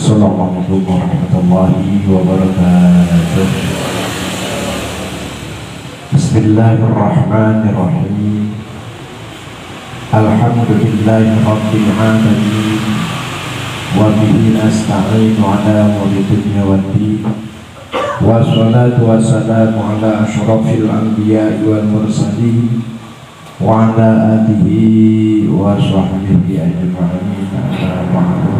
Assalamualaikum warahmatullahi wabarakatuh. Bismillahirrahmanirrahim. Alhamdulillahi rabbil alamin. Wa bihi nasta'inu ala umuri dunya waddin. Wassalatu wassalamu ala asyrafil anbiya'i wal mursalin wa ala alihi wa sahbihi ajma'in. Amma ba'du.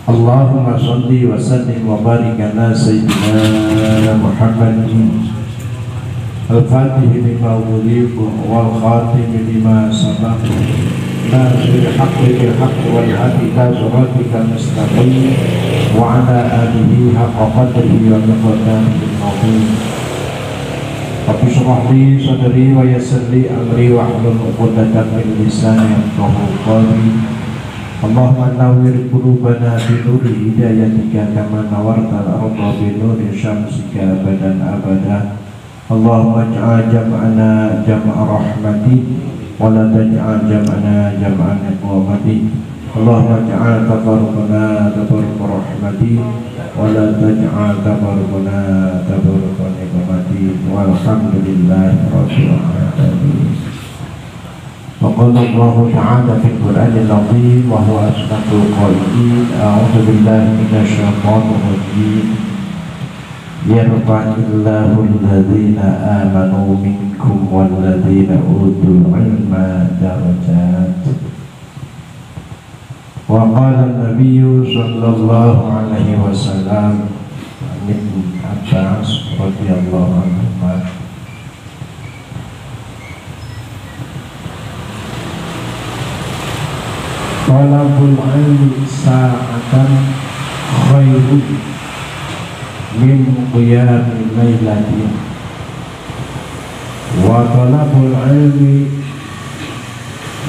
Allahumma sholli wa sallim wa barik ala sayyidina Muhammadin al-Fatih lima ughliq wal khatim lima sabaq nasir haqqi bil haqqi wal hadi ila siratikal mustaqim wa ala alihi haqqa qadrihi wa miqdarihi al-azim. Rabbi shrah li sadri wa yassir li amri wa hlul 'uqdatam min lisani yafqahu qawli. Allahumma nawwir qulubana bi nuri hidayatika kama nawartal arda bi nuri syamsika abadan abada. Allahumma ij'al jam'ana jam'a rahmati wa la taj'al jam'ana jam'an iqamati. Allahumma ij'al tafarruqana tafarruq rahmati wa la taj'al tafarruqana tafarruq iqamati. Walhamdulillahi rabbil alamin. وقال الله تعالى في القرآن العظيم وهو أصدق القائلين أعوذ بالله من الشيطان الرجيم يرفع الله الذين آمنوا منكم والذين أوتوا العلم درجات. وقال النبي صلى الله عليه وسلم عن ابن عباس رضي الله عنهما talabul ilmi sa'atan khairun min qiyami lailatin wa talabul ilmi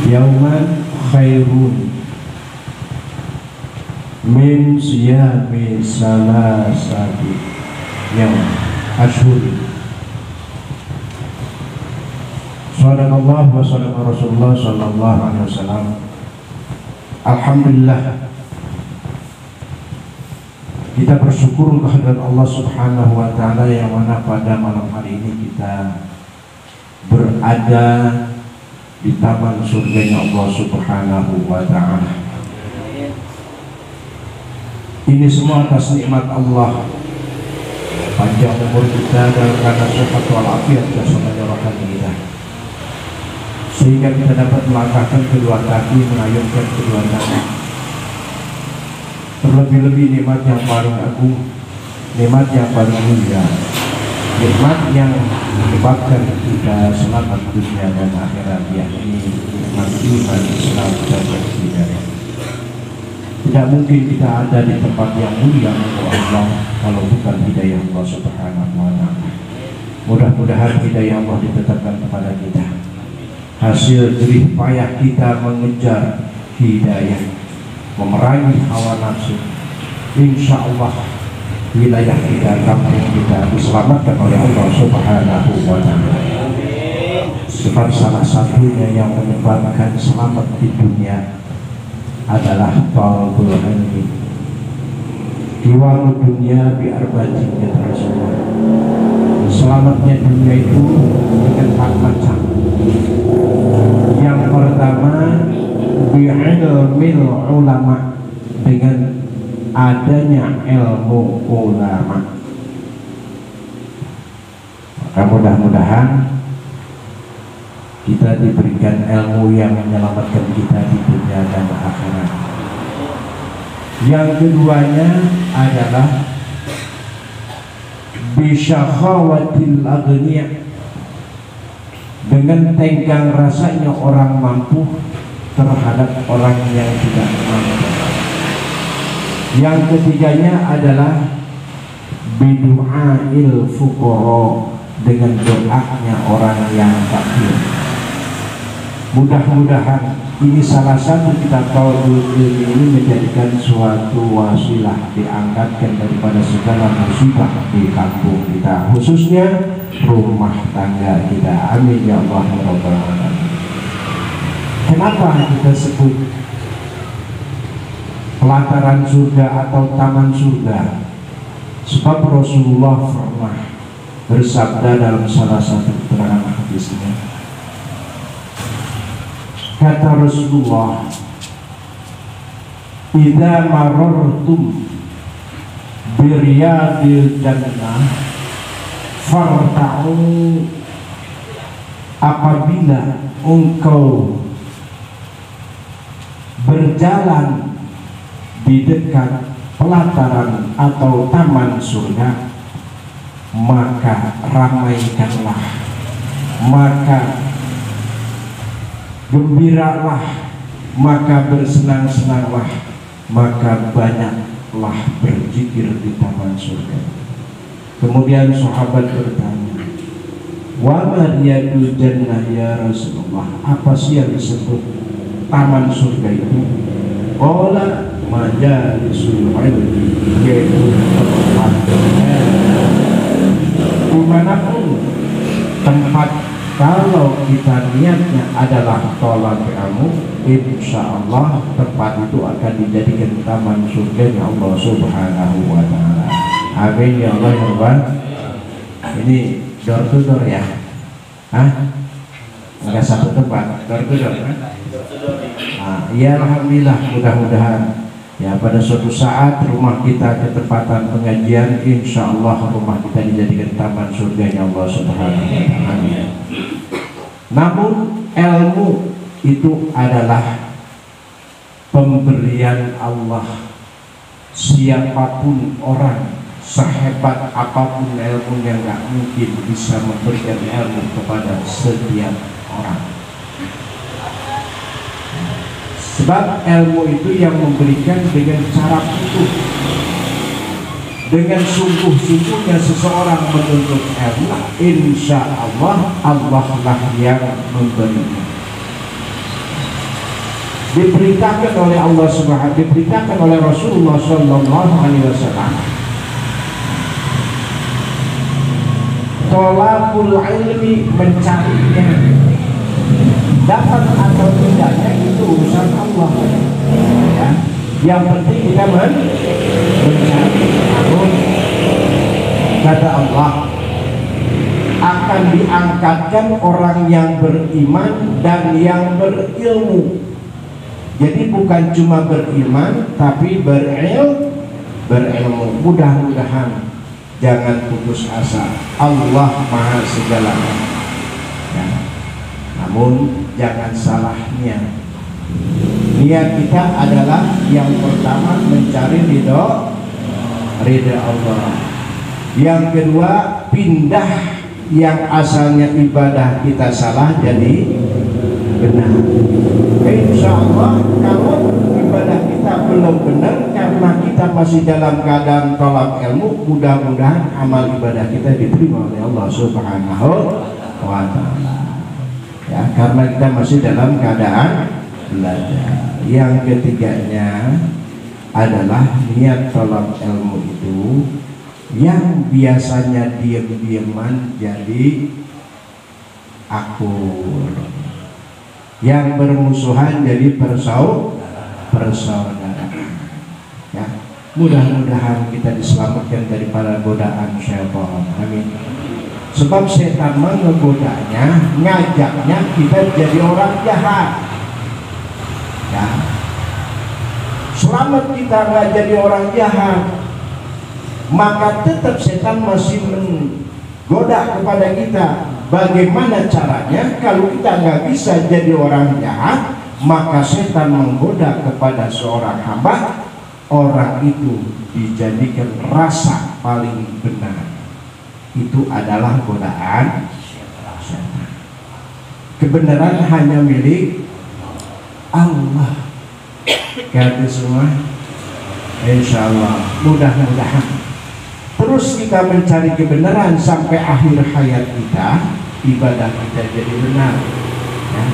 yawman khairun min siyami salasati yawm ashhur. Sadaqallah wa sadaqa Rasulullah sallallahu alaihi wasallam. Alhamdulillah, kita bersyukur kehadirat Allah Subhanahu wa Ta'ala yang mana pada malam hari ini kita berada di taman surganya Allah Subhanahu wa Ta'ala. Ini semua atas nikmat Allah, panjang umur kita dan karena sehat walafiat jasmani rohani kita, sehingga kita dapat melangkahkan kedua kaki, mengayunkan kedua tangan. Terlebih-lebih nikmat yang paling agung, nikmat yang paling mulia, nikmat yang menyebabkan kita selamat dunia dan akhirat, yakni nikmat iman, Islam dan hidayah. Tidak mungkin kita ada di tempat yang mulia untuk Allah kalau bukan hidayah Allah Subhanahu wa Ta'ala. Mudah-mudahan hidayah Allah ditetapkan kepada kita, hasil jerih payah kita mengejar hidayah, memerangi hawa nafsu. Insya Allah wilayah kita, kampung kita diselamatkan oleh Allah Subhanahu wa Ta'ala. Sebab salah satunya yang menyebabkan selamat di dunia adalah talabul ilmi. Diwalu dunia bi arba'in tersebut. Selamatnya dunia itu dengan 4 macam. Yang pertama bi'ilmil ulama, dengan adanya ilmu ulama. Maka mudah-mudahan kita diberikan ilmu yang menyelamatkan kita di dunia dan akhirat. Yang keduanya adalah bisyakhawatil aghniya, dengan tenggang rasanya orang mampu terhadap orang yang tidak mampu. Yang ketiganya adalah bidu'ail fuqara, dengan doanya orang yang fakir. Mudah-mudahan ini salah satu kita talabul ilmi ini menjadikan suatu wasilah diangkatkan daripada segala musibah di kampung kita, khususnya rumah tangga kita. Amin ya Allah ya Rabbal alamin. Kenapa kita sebut pelataran surga atau taman surga. Sebab Rasulullah pernah bersabda dalam salah satu keterangan hadisnya, kata Rasulullah, idza marartum biriyadil jannah farta'u, apabila engkau berjalan di dekat pelataran atau taman surga, maka ramaikanlah, maka gembiralah, maka bersenang-senanglah, maka banyaklah berzikir di taman surga. Kemudian sahabat bertanya, wa mariyadul jannah ya Rasulullah, apa sih yang disebut taman surga itu? Qala majalisul ilmi, yaitu tempat dimanapun tempat kalau kita niatnya adalah tolak ilmu, insya Allah tempat itu akan dijadikan taman surga Allah Subhanahu wa ta'ala. Amin ya Allah ya Rabbal. Ini door to door ya? Hah? Enggak satu tempat, door to door kan? Ya alhamdulillah, mudah-mudahan ya pada suatu saat rumah kita ketempatan pengajian, insya Allah rumah kita dijadikan taman surganya Allah Subhanahu wa ta'ala. Namun ilmu itu adalah pemberian Allah. Siapapun orang, sehebat apapun ilmunya, nggak mungkin bisa memberikan ilmu kepada setiap orang. Sebab ilmu itu yang memberikan dengan cara utuh, dengan sungguh-sungguhnya seseorang menuntut ilmu, insya Allah Allah lah yang memberinya. Diberitakan oleh Allah Subhanahu, diberitakan oleh Rasulullah Sallallahu Alaihi Wasallam, tolakul ilmi, mencarinya, dapat atau tidaknya itu urusan Allah ya. Yang penting kita mencari. Namun kata Allah, akan diangkatkan orang yang beriman dan yang berilmu. Jadi bukan cuma beriman tapi berilmu. Mudah-mudahan jangan putus asa, Allah maha segalanya ya. Namun jangan salahnya, niat kita adalah yang pertama mencari ridha Allah. Yang kedua, pindah yang asalnya ibadah kita salah jadi benar. Insya Allah kalau ibadah kita belum benar karena kita masih dalam keadaan tolak ilmu, mudah-mudahan amal ibadah kita diterima oleh Allah Subhanahu wa ta'ala ya, karena kita masih dalam keadaan belajar. Yang ketiganya adalah niat tolak ilmu itu yang biasanya diam-diaman jadi akur, yang bermusuhan jadi persaudaraan ya. Mudah-mudahan kita diselamatkan daripada godaan syaitan. Amin. Sebab setan menggodanya, ngajaknya kita jadi orang jahat ya. Selamat kita nggak jadi orang jahat, maka tetap setan masih menggoda kepada kita. Bagaimana caranya? Kalau kita nggak bisa jadi orang jahat, maka setan menggoda kepada seorang hamba, orang itu dijadikan rasa paling benar. Itu adalah godaan setan. Kebenaran hanya milik Allah. Kata semua, insya Allah mudah-mudahan terus kita mencari kebenaran sampai akhir hayat kita, ibadah kita jadi benar ya.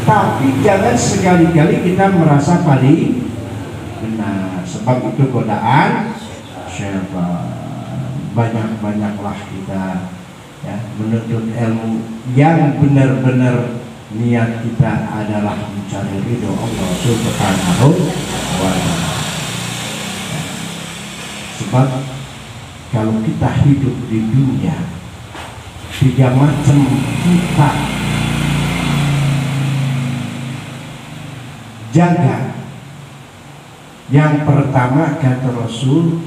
Tapi jangan sekali-kali kita merasa paling benar, sebab itu godaan syaitan. Banyak-banyaklah kita ya menuntut ilmu yang benar-benar niat kita adalah mencari ridho Allah Subhanahu wa ta'ala. Sebab kalau kita hidup di dunia, 3 macam kita jaga. Yang pertama kata Rasul,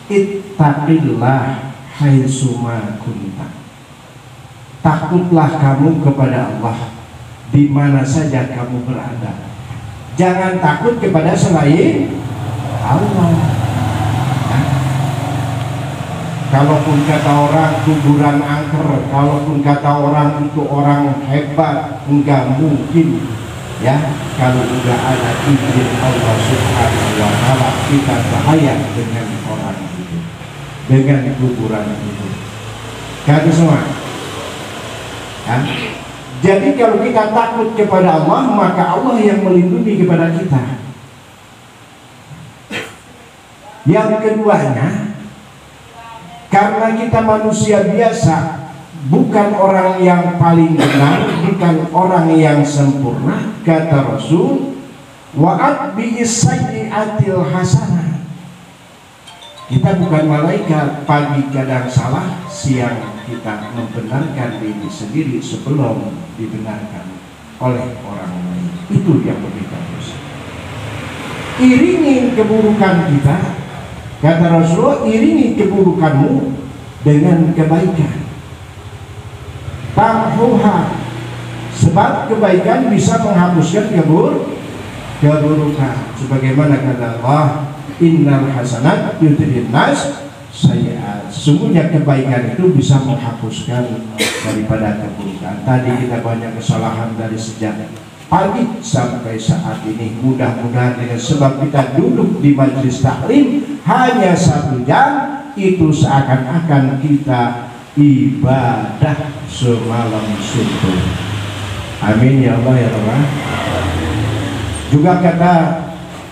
ittaqillah haitsuma kunta. Takutlah kamu kepada Allah di mana saja kamu berada. Jangan takut kepada selain Allah. Nah, kalaupun kata orang kuburan angker, kalaupun kata orang itu orang hebat, enggak mungkin ya. Kalau udah ada izin Allah Subhanahu wa ta'ala, kita bahaya dengan orang itu, dengan kuburan itu. Kata semua kan? Jadi kalau kita takut kepada Allah, maka Allah yang melindungi kepada kita. Yang keduanya, karena kita manusia biasa, bukan orang yang paling benar, bukan orang yang sempurna, kata Rasul, wa'at bi'is-sayyi'atil hasanah. Kita bukan malaikat, pagi kadang salah, siang kita membenarkan diri sendiri sebelum dibenarkan oleh orang lain. Itu yang lebih bagus. Iringi keburukan kita, kata Rasulullah, iringi keburukanmu dengan kebaikan. Tamhuha, sebab kebaikan bisa menghapuskan keburukan. Sebagaimana kata Allah, innal hasanat yudhibun nas sayyi'at. Sesungguhnya kebaikan itu bisa menghapuskan daripada keburukan. Tadi kita banyak kesalahan dari sejak pagi sampai saat ini. Mudah-mudahan dengan sebab kita duduk di majelis taklim hanya 1 jam, itu seakan-akan kita ibadah semalam suntuk. Amin ya Allah ya Allah. Juga kata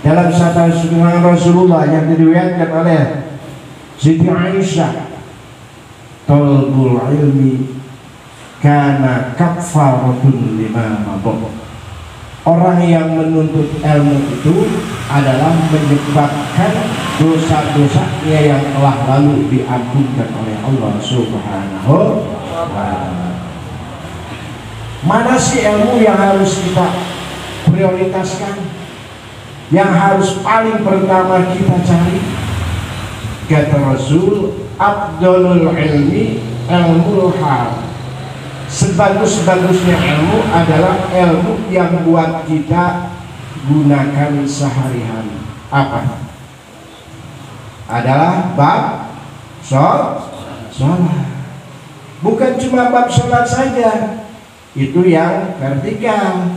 dalam satu sunnah Rasulullah yang diriwayatkan oleh Siti Aisyah, talbul ilmi kana kafaratun lima mabok. Orang yang menuntut ilmu itu adalah menyebabkan dosa-dosanya yang telah lalu diampunkan oleh Allah Subhanahu wa ta'ala. Mana sih ilmu yang harus kita prioritaskan? Yang harus paling pertama kita cari? Kata Rasul, afdalul ilmi ilmul hal. Sebagus-bagusnya ilmu adalah ilmu yang buat kita gunakan sehari-hari. Apa? Adalah bab sholat. Bukan cuma bab sholat saja, itu yang vertikal,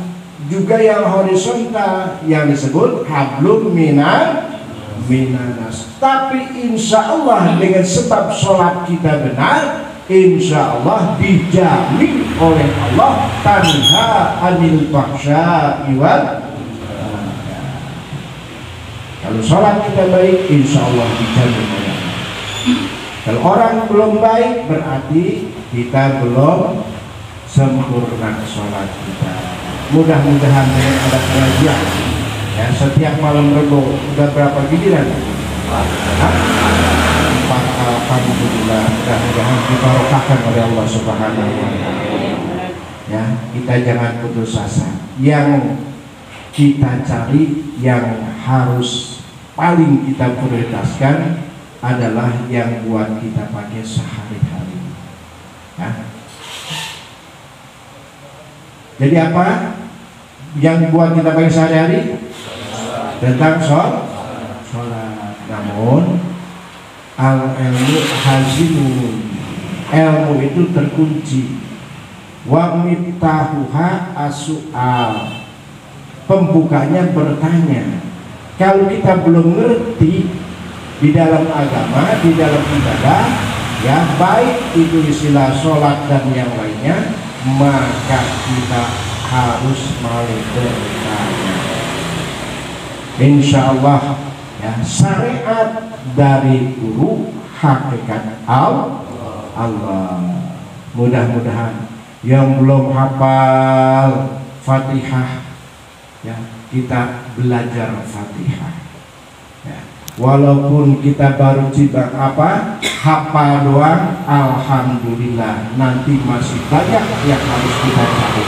juga yang horizontal, yang disebut hablum minanas. Tapi insya Allah dengan sebab sholat kita benar, insya Allah dijamin oleh Allah tanha anil fahsya'i wal munkar. Kalau sholat kita baik, insya Allah dijamin oleh Allah. Kalau orang belum baik, berarti kita belum sempurna sholat kita. Mudah-mudahan dengan ada pengajian ya, setiap malam Rebo udah berapa giliran? Alhamdulillah, mudah-mudahan dibarokahkan oleh Allah Subhanahu wa ta'ala. Ya, kita jangan putus asa. Yang kita cari, yang harus paling kita prioritaskan adalah yang buat kita pakai sehari-hari. Ya. Jadi apa yang buat kita pakai sehari-hari? Tentang sholat. Namun al-ilmu hazimun, ilmu itu terkunci. Wa miftahuha as-su'al, pembukanya bertanya. Kalau kita belum ngerti di dalam agama, di dalam ibadah, ya baik itu istilah sholat dan yang lainnya, maka kita harus mulai bertanya. Insya Allah ya, syariat dari guru, hakikat Allah. Mudah-mudahan Yang belum hafal Fatihah, ya, kita belajar Fatihah. Ya. Walaupun kita baru cibak hafal doang, alhamdulillah, nanti masih banyak yang harus kita cari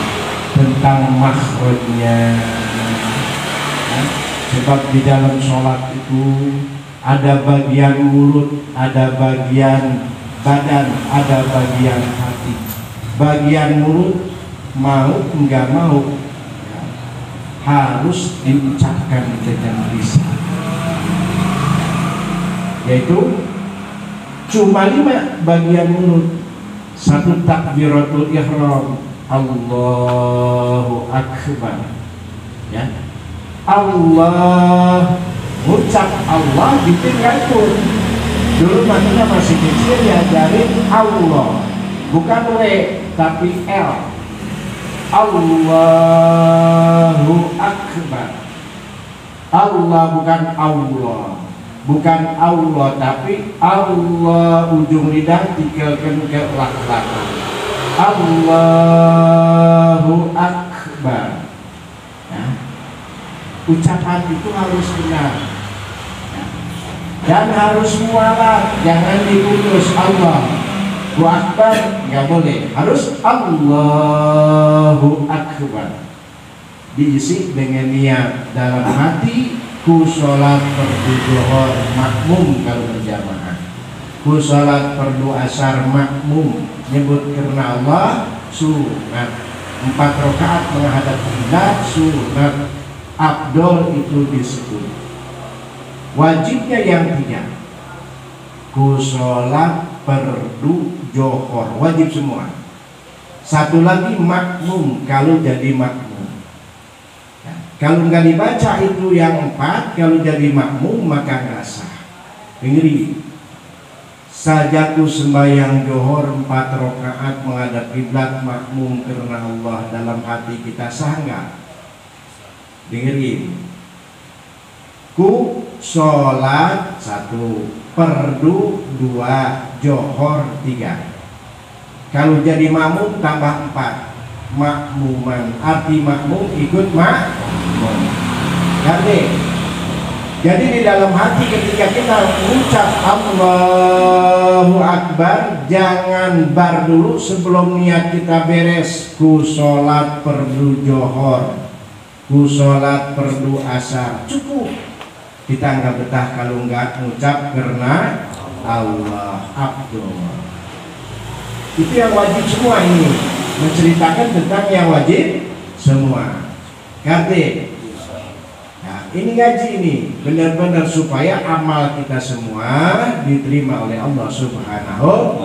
tentang makhrajnya. Ya. Sebab di dalam sholat itu ada bagian mulut, ada bagian badan, ada bagian hati. Bagian mulut mau enggak mau ya, harus diucapkan dengan lisan, yaitu cuma 5 bagian mulut. 1 takbiratul ihram, Allahu akbar, ya, Allah, ucap Allah ditinggalkan. Dulu makanya masih kecil diajarin Allah, bukan W tapi L. Allahu akbar. Allah bukan Allah, bukan Allah tapi Allah, ujung lidah tikelkan ke belakang. Allahu akbar. Ya. Ucapan itu harus benar, ya. Dan harus mualat, jangan diputus Allah. Allahu Akbar nggak boleh, harus Allahu Akbar. Diisi dengan niat dalam hati, ku sholat fardu zuhur makmum kalau berjamaah, ku sholat fardu asar makmum, nyebut karena Allah sunat. 4 rakaat menghadap kiblat sunat, afdol itu disebut. Wajibnya yang 3, ku sholat fardu johor, wajib semua. 1 lagi makmum, kalau jadi makmum ya. Kalau nggak dibaca itu yang 4, kalau jadi makmum maka nggak sah. Dengerin, sajaku sembahyang johor 4 rakaat menghadap kiblat makmum karena Allah, dalam hati kita sah nggak? Dengerin, ku sholat 1, fardu 2, johor 3. Kalau jadi makmum tambah 4, makmuman, arti makmum ikut makmum. Jadi di dalam hati ketika kita mengucap Allahu Akbar, jangan bar dulu sebelum niat kita beres. Ku sholat fardu johor, ku sholat fardu asar, cukup. Kita nggak betah kalau nggak mengucap karena Allah Abdullah. Itu yang wajib semua, ini menceritakan tentang yang wajib semua. Ngerti? Nah, ini ngaji ini benar-benar supaya amal kita semua diterima oleh Allah Subhanahu.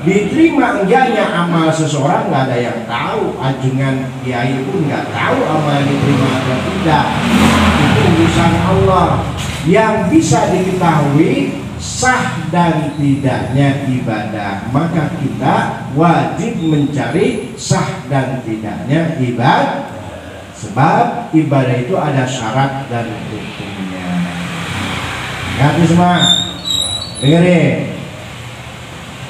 Diterima enggaknya amal seseorang nggak ada yang tahu. Ajungan kiai pun nggak tahu amal diterima atau tidak. Itu urusan Allah. Yang bisa diketahui sah dan tidaknya ibadah, maka kita wajib mencari sah dan tidaknya ibadah. Sebab ibadah itu ada syarat dan hukumnya. Ngerti semua? Dengerin.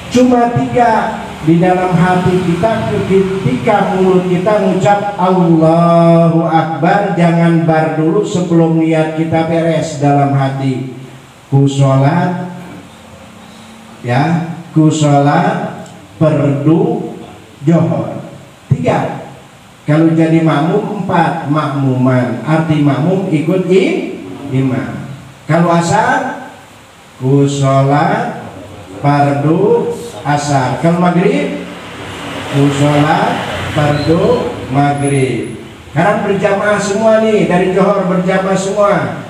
Cuma 3 di dalam hati kita ketika mulut kita mengucap Allahu Akbar, jangan bar dulu sebelum niat kita beres dalam hati. Ku sholat, ya, ku sholat fardu johor 3. Kalau jadi makmum 4, makmuman, arti makmum ikut imam. Kalau asar, ku sholat fardu asar. Kalau maghrib, ku sholat fardu maghrib. Sekarang berjamaah semua nih, dari johor berjamaah semua.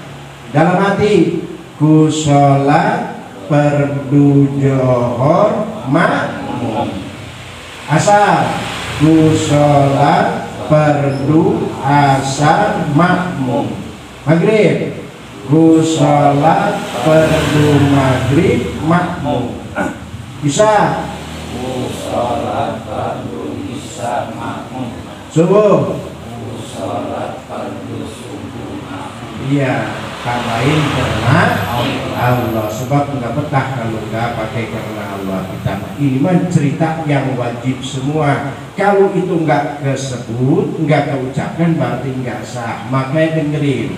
Dalam hati, ku sholat fardu johor makmum. Asar, ku sholat fardu asar makmum. Maghrib, ku sholat fardu maghrib makmum. Isya, ku sholat fardu isya makmum. Subuh, ku sholat fardu subuh makmum. Iya. tambahin karena Allah, sebab nggak betah kalau nggak pakai karena Allah. Kita ini mah cerita yang wajib semua. Kalau itu nggak kesebut, nggak keucapkan, berarti nggak sah. Makanya dengerin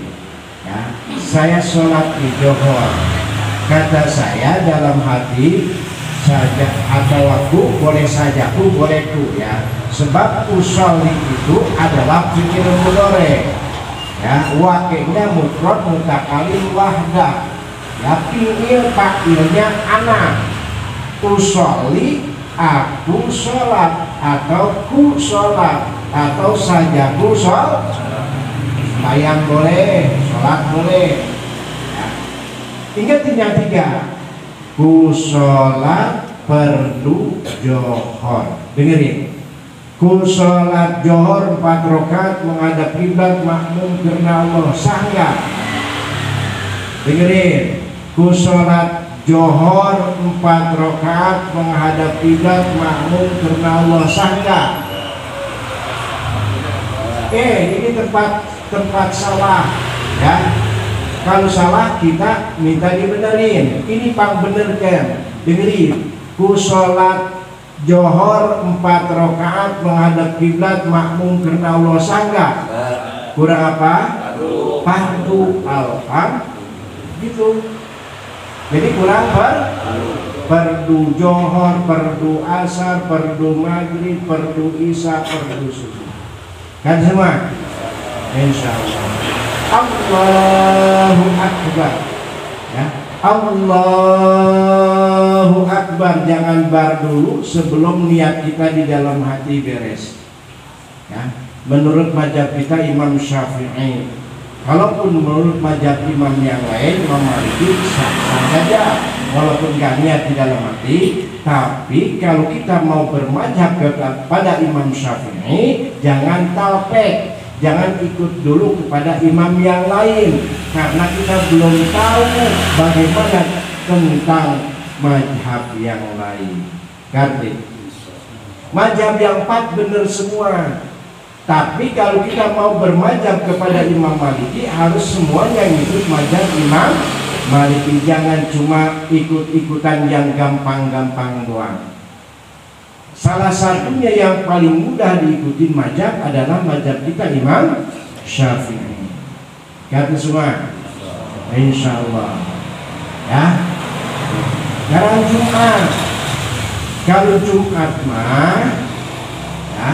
ya, saya sholat di Johor, kata saya dalam hati saja atau aku boleh saja, aku boleh ku ya, sebab usolli itu adalah fikir mudhari ya, wakilnya mufrad mutakalim wahdah ya, fi'il fa'ilnya ana, usolli aku sholat atau ku sholat atau saja ku sholat, bayang boleh, sholat boleh ya. Ingatin yang tiga, ku sholat perdu johor. Dengerin, ku sholat johor 4 rakaat menghadap kiblat makmum karena Allah, sah nggak? Dengerin, ku sholat johor 4 rakaat menghadap kiblat makmum karena Allah, sah nggak? Ini tempat salah ya. Kalau salah kita minta dibenerin. Ini pang benerkan. Dengerin, ku sholat johor 4 rakaat menghadap kiblat makmum karena Allah, sangga kurang apa? Fardu al-fam gitu. Jadi kurang fardu johor, fardu asar, fardu maghrib, fardu isya, fardu subuh. Kan semua? Insyaallah. Allahu Akbar ya, Allahu Akbar, jangan bar dulu sebelum niat kita di dalam hati beres ya. Menurut mazhab kita Imam Syafi'i, kalaupun menurut mazhab imam yang lain, Imam Maliki, sah saja walaupun gak niat di dalam hati. Tapi kalau kita mau bermazhab kepada Imam Syafi'i, jangan talpek, jangan ikut dulu kepada imam yang lain, karena kita belum tahu bagaimana tentang mazhab yang lain. Ngerti? Mazhab yang 4 benar semua. Tapi kalau kita mau bermazhab kepada Imam Maliki, harus semuanya ikut mazhab Imam Maliki. Jangan cuma ikut-ikutan yang gampang-gampang doang. Salah satunya yang paling mudah diikuti mazhab adalah mazhab kita Imam Syafi'i. Kata semua, insya Allah ya. Sekarang Jumat, kalau Jumat mah ya,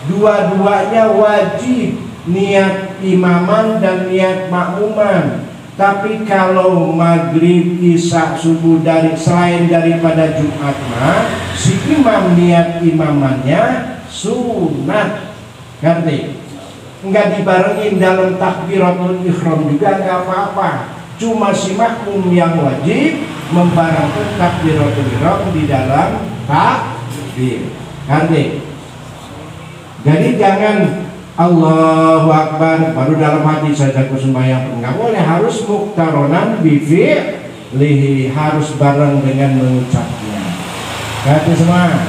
dua-duanya wajib, niat imaman dan niat makmuman. Tapi kalau maghrib, isya, subuh selain daripada Jumat mah, si imam niat imamannya sunat. Ngerti? Enggak dibarengin dalam takbiratul ihram juga enggak apa-apa. Cuma si makmum yang wajib membarengkan takbiratul ihram di dalam takbir. Ngerti? Jadi jangan Allahu Akbar baru dalam hati saja ku sembahyang, enggak boleh, harus muktaronan bifi'lihi, harus bareng dengan mengucapnya. Kata semua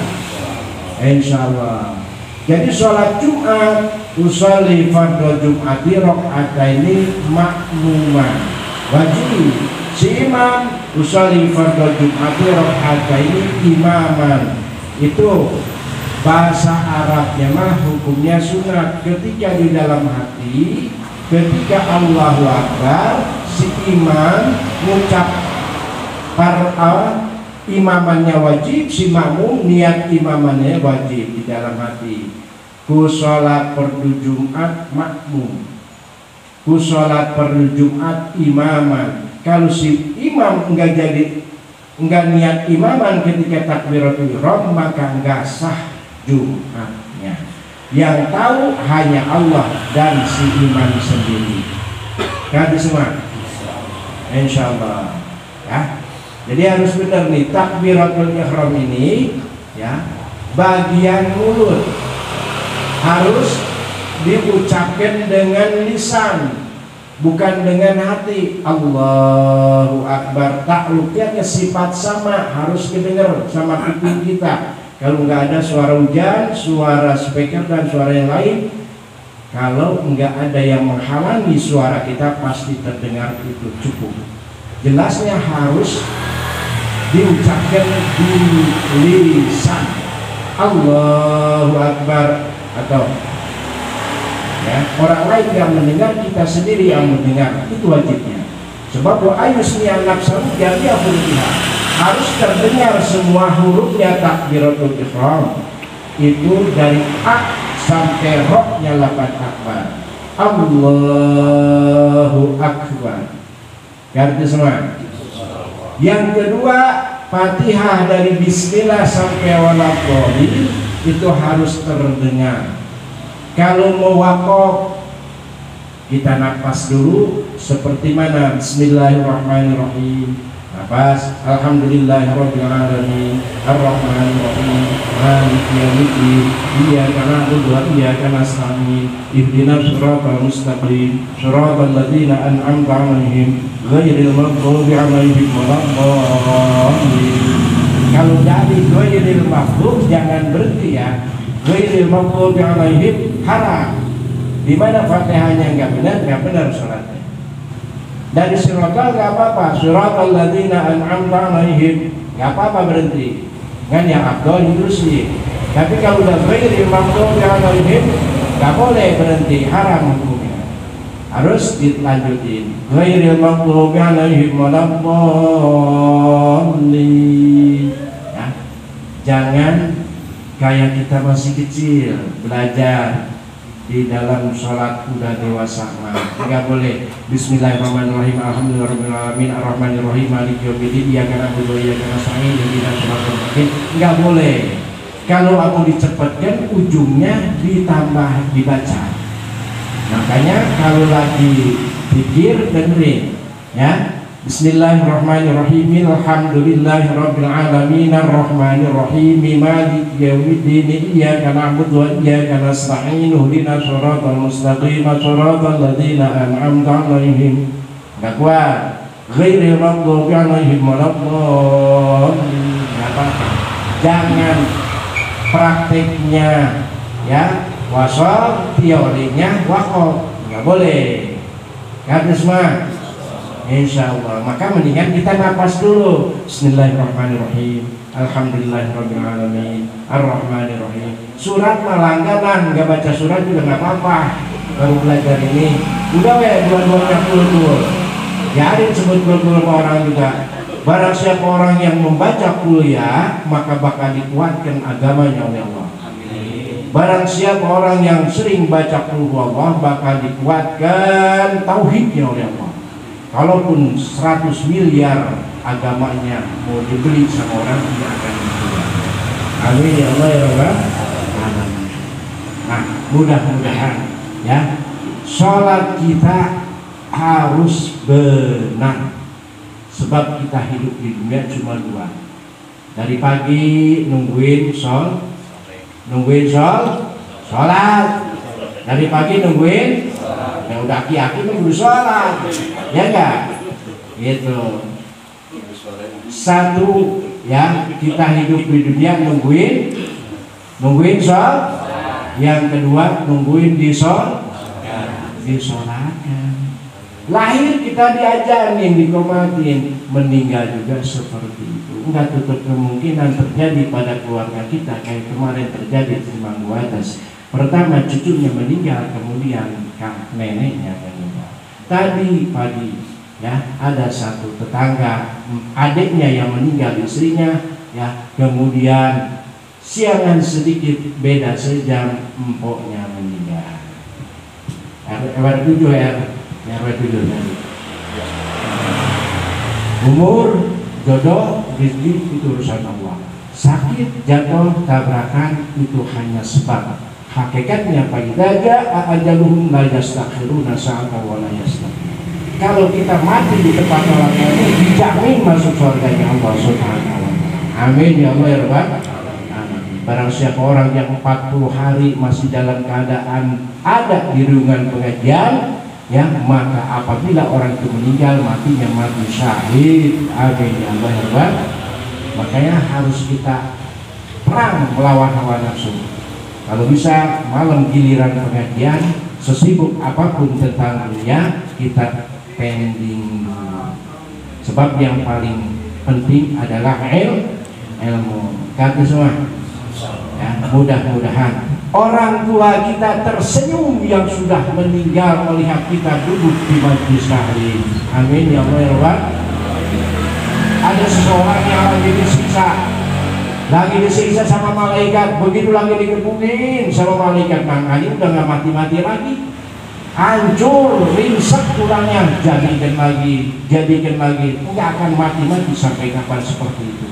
insyaallah. Jadi sholat Jumat, usolli fardhu Jum'ati rakaataini makmuman wajib. Si imam usolli fardhu Jum'ati rakaataini imaman. Itu bahasa Arabnya mah hukumnya sunat. Ketika di dalam hati, ketika Allahu Akbar, si imam mengucap imamannya wajib, si makmum niat imamannya wajib di dalam hati. Ku sholat fardu Jumat makmum, ku sholat fardu Jumat imaman. Kalau si imam enggak niat imaman ketika takbiratul ihram, maka enggak sah Jumatnya. Yang tahu hanya Allah dan si imam sendiri. Kan semua? Insyaallah ya. Jadi harus benar nih takbiratul ihram ini ya, bagian mulut harus diucapkan dengan lisan, bukan dengan hati. Allahu Akbar, takluknya sifat sama, harus kedengar sama kuping kita. Kalau nggak ada suara hujan, suara speaker dan suara yang lain, Kalau enggak ada yang menghalangi suara kita, pasti terdengar, itu cukup. Jelasnya harus diucapkan di lisan. Allahu Akbar, atau ya, orang lain yang mendengar, kita sendiri yang mendengar, itu wajibnya. Sebab doa yusmi'an nafsahu jami'a hurufiha, harus terdengar semua hurufnya takbiratul ihram. Itu dari A sampai Ro-nya 8 akbar. Allahu Akbar. Ngerti semua? Yang kedua, Fatihah dari Bismillah sampai Waladhdallin itu harus terdengar. Kalau mau waqaf, kita nafas dulu seperti mana? Bismillahirrahmanirrahim. Nafas. Alhamdulillahirabbil alamin. Arrahmanir rahim. Maliki yaumiddin. Iyyaka na'budu wa iyyaka nasta'in. Ihdinas siratal mustaqim. Siratal ladzina an'amta 'alaihim ghairil maghdubi 'alaihim waladdallin. Kalau dari ghairil maghdub jangan berhenti ya. Ghairil maghdubi 'alaihim haram. Di mana Fatihahnya enggak benar salatnya. Dari siratal nggak apa-apa, siratal ladzina an'amta 'alaihim nggak apa-apa berhenti. Kan yang afdal terus sih. Tapi kalau udah ghairil maghdubi 'alaihim nggak boleh berhenti, haram hukumnya. Harus dilanjutin. Ghairil maghdubi 'alaihim waladdallin. Ya. Jangan kayak kita masih kecil belajar di dalam sholat udah dewasa mah nggak boleh. Bismillahirrahmanirrahim. Alhamdulillahirabbil alamin. Arrahmanirrahim. Maliki yaumiddin. Iyyaka na'budu wa iyyaka nasta'in. Ihdinas siratal mustaqim. Nggak boleh. Kalau aku dicepatkan, ujungnya ditambah dibaca. Makanya kalau lagi pikir dengerin ya. Bismillahirrahmanirrahim. Alhamdulillahirabbil alamin. Arrahmanirrahim. Maliki yaumiddin. Iyyaka na'budu wa iyyaka nasta'in. Ihdinas siratal mustaqim. Siratal ladzina an'amta 'alaihim. Enggak kuat. Ghairil maghdubi 'alaihim waladdallin. Jangan prakteknya ya wasal, teorinya waqaf. Enggak boleh. Kan semua? Insya Allah. Maka mendingan kita nafas dulu. Bismillahirrahmanirrahim. Alhamdulillahirabbil alamin. Arrahmanirrahim. Surat mah langganan, nggak baca surat juga nggak apa-apa. Baru belajar ini, udah ya dua-duanya full. Biarin sebut full orang juga. Barang siapa orang yang membaca kuliah, maka bakal dikuatkan agamanya oleh Allah. Barang siapa orang yang sering baca qul huwallah, bakal dikuatkan tauhidnya oleh Allah. Kalaupun 100 miliar agamanya mau dibeli sama orang, tidak akan dijual. Amin ya Allah ya Rabbal alamin. Nah, mudah-mudahan ya sholat kita harus benar. Sebab kita hidup di dunia cuma dua. Dari pagi nungguin sholat. Dari pagi nungguin. Ya udah aki-aki nunggu sholat, ya enggak? Gitu. Satu ya, kita hidup di dunia nungguin sholat. Yang kedua nungguin disolatkan. Lahir kita diajarin, dikomatin, meninggal juga seperti itu. Enggak tutup kemungkinan terjadi pada keluarga kita kayak kemarin terjadi di Manggu Atas. Pertama cucunya meninggal, kemudian neneknya meninggal. Tadi pagi ya ada satu tetangga, adiknya yang meninggal, istrinya ya, kemudian siangan sedikit beda sejam, empoknya meninggal. RW 7 ya, RW 7 tadi. Umur, jodoh, rezeki itu urusan Allah. Sakit, jatuh, tabrakan itu hanya sebab. Hakikatnya faidaja ajaluhum la yastakhiruna sa'atan wa la yastaqdimun. Kalau kita mati di tempat orang ini, dijamin masuk surganya Allah Subhanahu wa taala. Amin ya Allah ya Rabbal alamin. Barang siapa orang yang 40 hari masih dalam keadaan ada di ruangan pengajian, ya, maka apabila orang itu meninggal, matinya mati syahid. Amin ya Allah ya Rabbal. Makanya harus kita perang melawan hawa nafsu. Kalau bisa malam giliran pengajian sesibuk apapun tentang dunia kita pending dulu. Sebab yang paling penting adalah ilmu. Kata semua ya, mudah-mudahan orang tua kita tersenyum yang sudah meninggal melihat kita duduk di majlis taklim. Amin ya Allah ya Rabbal. Ada seseorang yang lagi disiksa sama malaikat, begitu lagi dikebukin sama malaikat, makanya udah nggak mati-mati lagi, hancur, ringsek tulangnya, jadikan lagi, nggak akan mati-mati sampai kapan seperti itu.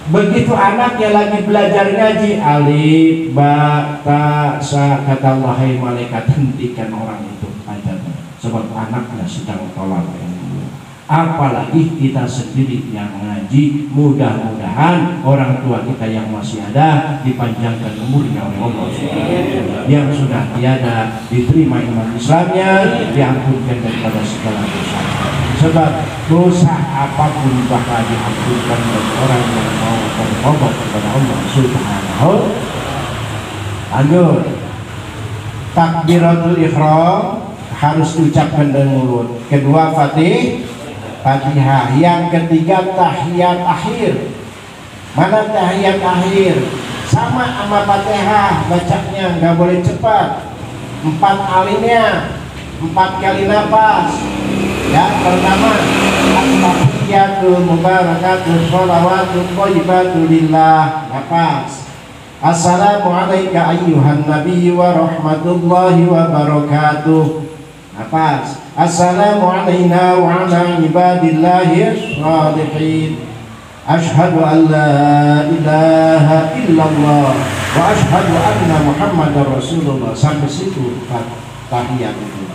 Begitu anaknya lagi belajar ngaji, alif, ba, ta, sa, kata Allah, hai malaikat, hentikan orang itu ajarnya, sebab anaknya sedang tolak ilmu. Apalagi kita sendiri yang ngaji, mudah-mudahan orang tua kita yang masih ada dipanjangkan umurnya oleh Allah. Yang sudah tiada diterima iman Islamnya, diampunkan daripada segala dosa. Sebab dosa apapun bakal diampunkan oleh orang yang mau bertobat kepada Allah Subhanahu. Lanjut, takbiratul ihram harus diucapkan dengan mulut. Kedua Fatihah. Yang ketiga tahiyat akhir. Mana tahiyat akhir? Sama sama Fatihah, bacanya nggak boleh cepat. 4 alinea, 4 kali nafas. Ya, pertama at-tahiyatul mubarakatul sholawatun thayyibatul lillah, nafas. Assalamu alayka ayyuhan nabiyyu wa rahmatullahi wa barakatuh, nafas. Assalamu alayna wa ala ibadillahi shalihin. Ashhadu an la ilaha illallah wa ashhadu anna Muhammadar Rasulullah. Sampai situ tahiyat itu.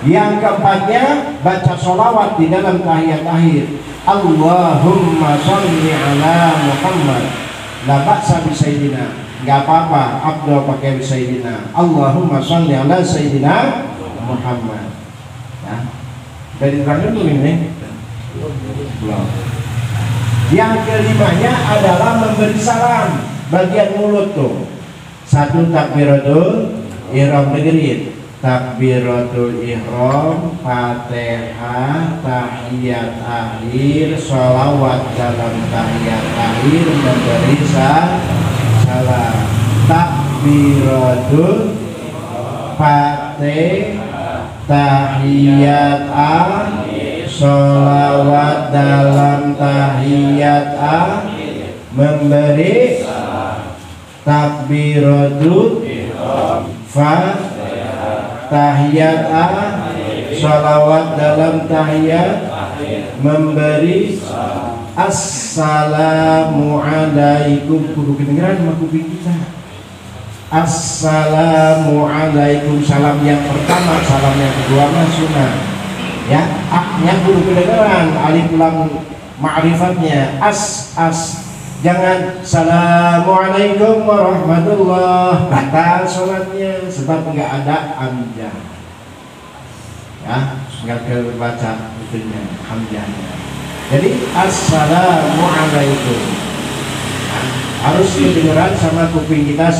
Yang keempatnya baca sholawat di dalam tahiyat akhir. Allahumma sholli ala Muhammad. La ba'sa bi sayyidina. Enggak apa-apa, Abdul pakai bi sayyidina. Allahumma sholli ala sayyidina Muhammad. Ya. Dari terangnya dulu ini. Belum. Yang kelimanya adalah memberi salam, bagian mulut tuh. Satu takbiratul ihram, dengerin. Takbiratul ihram, Fatihah, tahiyat akhir, sholawat dalam tahiyat akhir, memberi salam. Takbiratul Fatihah, tahiyat akhir, sholawat dalam tahiyat akhir, memberi takbiratul Fatihah, tahiyat akhir, sholawat dalam tahiyat, memberi assalamualaikum. Kudu kedengeran sama kuping kita. Assalamualaikum, salam yang pertama, salam yang kedua mah sunnah. Ya, aknya kudu kedengeran, alif lam ma'rifatnya, jangan assalamualaikum warahmatullah, batal sholatnya sebab enggak ada hamzah. Ya, enggak kebaca itunya hamzahnya. Jadi assalamualaikum harus kedengeran sama kuping kita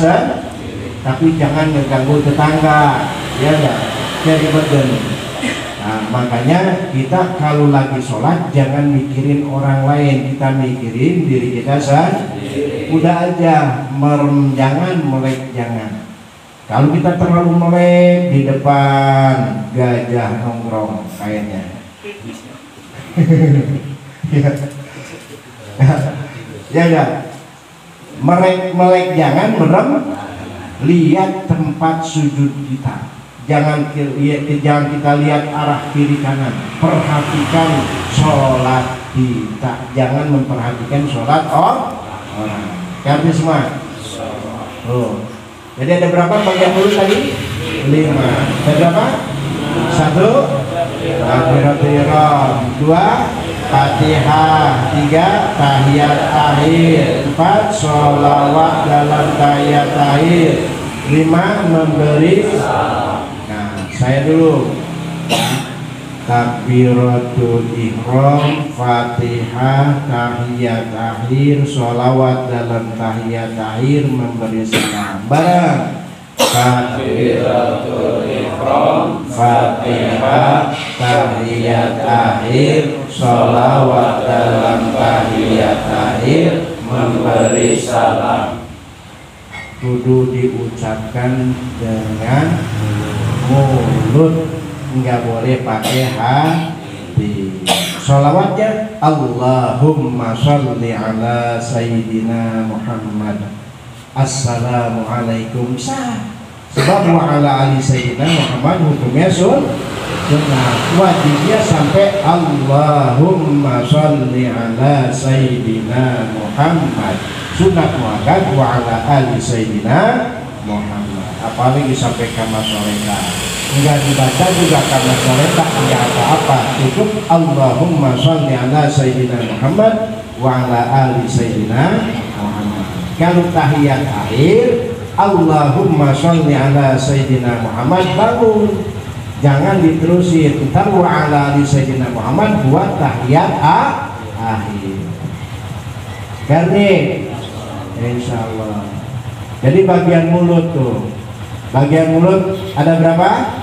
tapi jangan mengganggu tetangga, ya enggak? Jadi badan. Nah, makanya kita kalau lagi sholat jangan mikirin orang lain, kita mikirin diri kita sendiri. Udah aja, jangan melek, jangan. Kalau kita terlalu melek di depan gajah nongkrong kayaknya. Ya enggak? Melek jangan, merem. Lihat tempat sujud kita. Jangan kita lihat arah kiri kanan. Perhatikan sholat kita. Jangan memperhatikan sholat orang. Karena semua. Oh. Jadi ada berapa bagian mulut tadi? 5. Ada berapa? 1 takbiratul ihram, 2 Fatihah, 3 tahiyat akhir, 4 sholawat dalam tahiyat akhir, 5 memberi. Nah, saya dulu. Takbiratul ihram, Fatihah, tahiyat akhir, sholawat dalam tahiyat akhir, memberi salam. Barang takbiratul ihram, Fatihah, tahiyat akhir, sholawat dalam tahiyat akhir, memberi salam. Kudu diucapkan dengan mulut, nggak boleh pakai hati. Sholawatnya Allahumma sholli ala Sayyidina Muhammad, Assalamualaikum. Sebab wa ala ali Sayyidina Muhammad hukumnya sunnah, wajibnya sampai Allahumma sholli ala Sayyidina Muhammad, sunat muakkad wa ala ali Sayyidina Muhammad. Apalagi sampai kama soleka, enggak dibaca juga kama soleka, enggak apa-apa, cukup Allahumma sholli ala Sayyidina Muhammad wa ala ali Sayyidina Muhammad. Kalau tahiyat akhir Allahumma sholli ala Sayyidina Muhammad, bangun, jangan diterusin, ntar wa ala ali Sayyidina Muhammad buat tahiyat akhir. Karena insya Allah. Jadi bagian mulut tuh, bagian mulut ada berapa?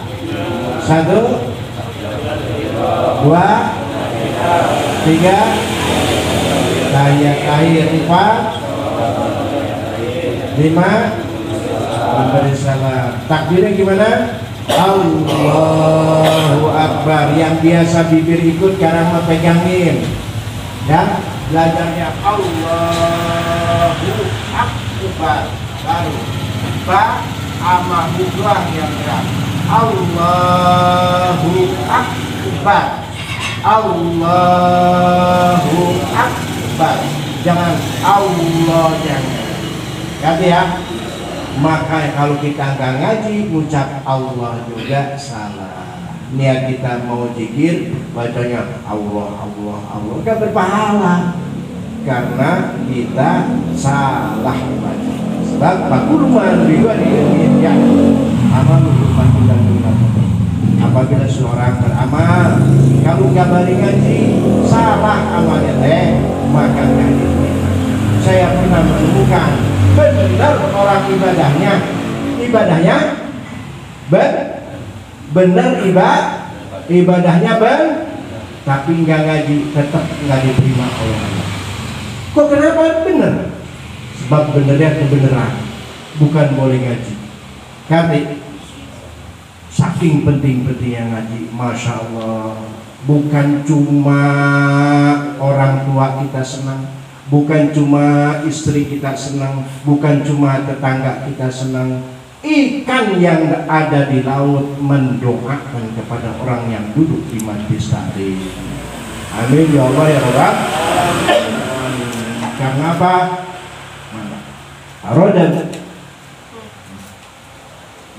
1, 2, 3, tahiyat akhir 4, 5, memberi salam. Takbirnya gimana? Allahu Akbar. Yang biasa bibir ikut, karena mau pegangin ya, belajarnya Allahu Akbar, baru ba sama doang yang berat. Allahu Akbar, Allahu Akbar, jangan Allah, jangan. Ganti ya. Maka kalau kita nggak ngaji, ucap Allah juga salah. Niat kita mau zikir, bacanya Allah, Allah, Allah, nggak berpahala karena kita salah baca. Sebab pakulman juga ya amal lupa dan lupa. Apabila seorang beramal, kalau nggak balik ngaji, salah amalnya teh, maka nggak diterima. Saya pernah menemukan benar orang ibadahnya benar ibadahnya tapi nggak ngaji, tetap nggak diterima oleh Allah. Kok kenapa benar? Sebab benernya kebenaran, bukan boleh ngaji. Karena saking penting-pentingnya ngaji, masya Allah. Bukan cuma orang tua kita senang, bukan cuma istri kita senang, bukan cuma tetangga kita senang. Ikan yang ada di laut mendoakan kepada orang yang duduk di majlis taklim. Amin ya Allah ya Rabb. Karena apa? Arodan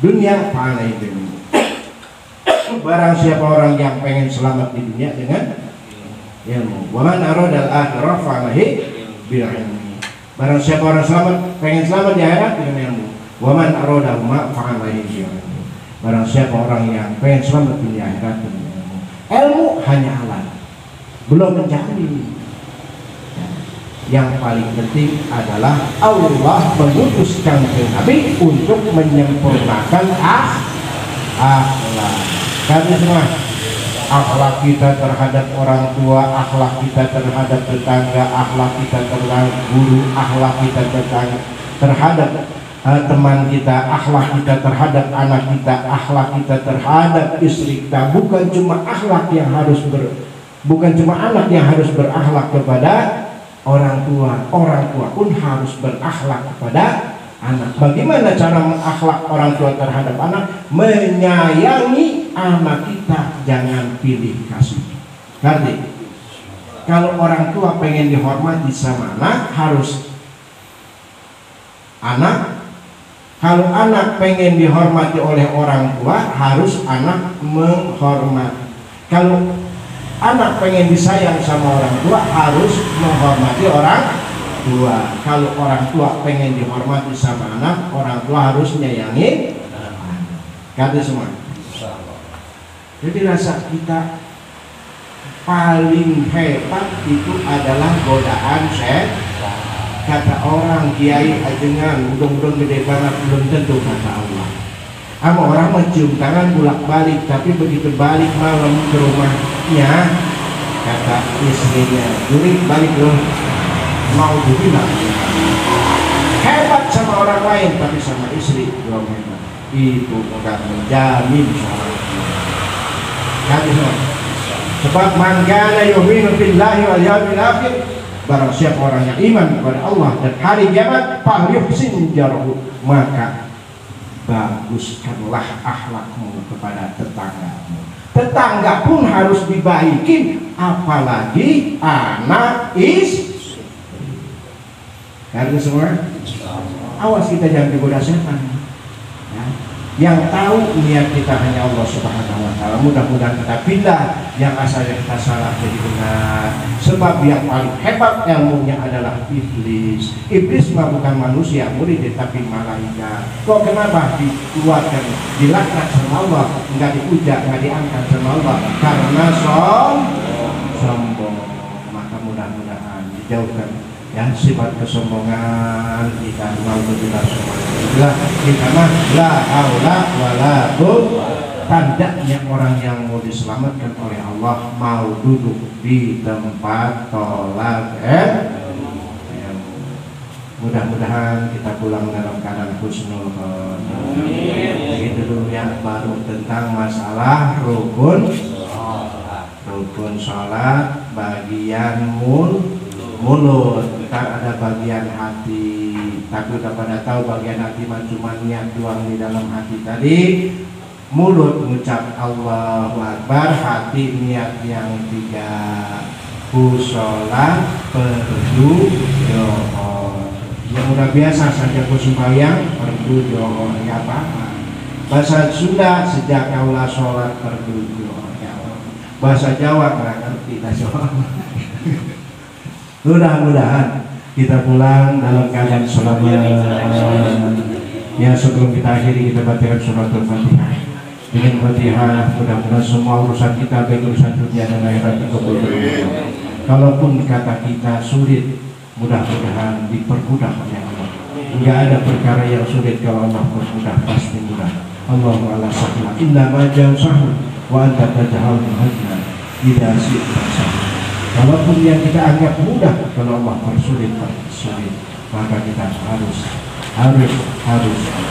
dunia panai ini. Barang siapa orang yang pengen selamat di dunia dengan ilmu. Waman arodal akhirah fa'alahi bil ilmi. Barang siapa orang selamat, pengen selamat di akhirat dengan ilmu. Waman arodal ma fa'alahi bil ilmi. Barang siapa orang yang pengen selamat di akhirat dengan ilmu. Ilmu hanya alat, belum menjadi. Yang paling penting adalah Allah mengutus kanjeng Nabi untuk menyempurnakan akhlak. Kami semua, akhlak kita terhadap orang tua, akhlak kita terhadap tetangga, akhlak kita terhadap guru, akhlak kita terhadap teman kita, akhlak kita terhadap anak kita, akhlak kita terhadap istri kita. Bukan cuma akhlak yang bukan cuma anak yang harus berakhlak kepada orang tua pun harus berakhlak kepada anak. Bagaimana cara mengakhlak orang tua terhadap anak? Menyayangi anak kita, jangan pilih kasih. Ngerti? Kalau orang tua pengen dihormati sama anak, harus anak. Kalau anak pengen dihormati oleh orang tua, harus anak menghormati. Kalau anak pengen disayang sama orang tua, harus menghormati orang tua. Kalau orang tua pengen dihormati sama anak, orang tua harus menyayangi anak. Kata semua. Jadi rasa kita paling hebat itu adalah godaan setan. Kata orang kiai ajengan, udung-udung gede banget, belum tentu kata Allah. Sama orang mencium tangan bolak-balik, tapi begitu balik malam ke rumahnya, kata istrinya, "Juri balik loh." Mau dibilang hebat sama orang lain, tapi sama istri belum hebat. Itu enggak menjamin sholat. Sebab man kana yu'minu billahi wal yawmil akhir, barang siapa orang yang iman kepada Allah dan hari kiamat, falyuhsin jarahu, maka baguskanlah akhlakmu kepada tetanggamu. Tetangga pun harus dibaikin, apalagi anak istri. Karena semua awas kita jangan digoda setan. Ya. Yang tahu niat kita hanya Allah Subhanahu wa taala. Mudah-mudahan kita pindah yang asalnya kita salah jadi benar. Sebab yang paling hebat ilmunya adalah iblis. Iblis mah bukan manusia, murid tapi malaikat. Kok kenapa dikeluarkan, dilaknat sama Allah, enggak dipuja, enggak diangkat sama Allah? Karena sombong. Maka mudah-mudahan dijauhkan ya sifat kesombongan. Kita mau berbicara semuanya kita mah la haula wala quwwata. Tandanya orang yang mau diselamatkan oleh Allah mau duduk di tempat tolak mudah-mudahan kita pulang dalam keadaan husnul khotimah. Begitu dulu ya, baru tentang masalah rukun sholat bagian mulut. Ntar ada bagian hati, tapi udah pada tahu bagian hati cuma niat doang di dalam hati tadi. Mulut mengucap Allahu Akbar, hati niat yang tiga, sholat perdu doa. Yang udah biasa saja sembahyang perdu doa ya apa? Bahasa Sunda sejak awal sholat perdu doa ya. Bahasa Jawa nggak ngerti soal. Mudah-mudahan kita pulang dalam keadaan selamat. Ya, sebelum kita akhiri kita bacakan suratul Fatihah. Dengan Fatihah mudah-mudahan semua urusan kita, baik urusan dunia dan akhirat, dikabulkan. Kalaupun kata kita sulit, mudah-mudahan dipermudah oleh Allah. Enggak ada perkara yang sulit kalau Allah permudah, pasti mudah. Allahumma la sahla illa ma ja'altahu wa anta taj'alul hazna idza syi'ta sahla. Walaupun yang kita anggap mudah, kalau Allah persulit, maka kita harus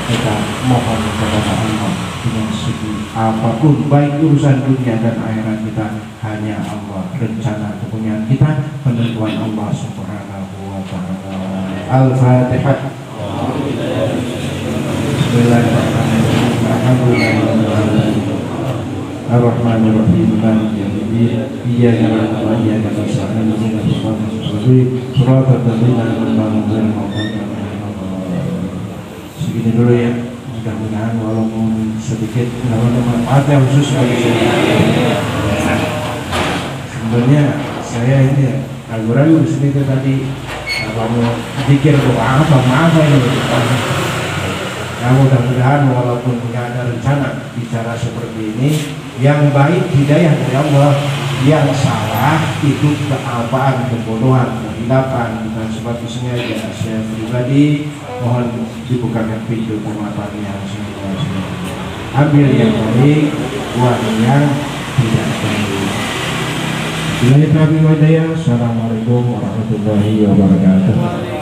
kita mohon kepada Allah dengan segi apapun, baik urusan dunia dan akhirat kita hanya Allah. Rencana kepunyaan kita penentuan Allah Subhanahu wa taala. Al-Fatihah. Bismillahirrahmanirrahim. Alhamdulillahirabbil Ar-Rahmanir-Rahim. Maliki yaumiddin. Iyyaka na'budu wa iyyaka nasta'in. Ihdinas siratal mustaqim. Shiratal ladzina an'amta 'alaihim. Segini dulu ya. Mudah-mudahan walaupun sedikit mendapat manfaatnya khusus bagi saya. Sebenarnya saya ini ragu-ragu di sini tadi mau pikir apa ini. Ya mudah-mudahan walaupun nggak ada rencana bicara seperti ini, yang baik hidayah dari Allah, yang salah itu kealpaan, kebodohan, kehilapan. Dan sebab isinya ya saya pribadi mohon dibukakan pintu kematannya semua. Ambil yang baik, buang yang tidak baik. Assalamualaikum warahmatullahi wabarakatuh.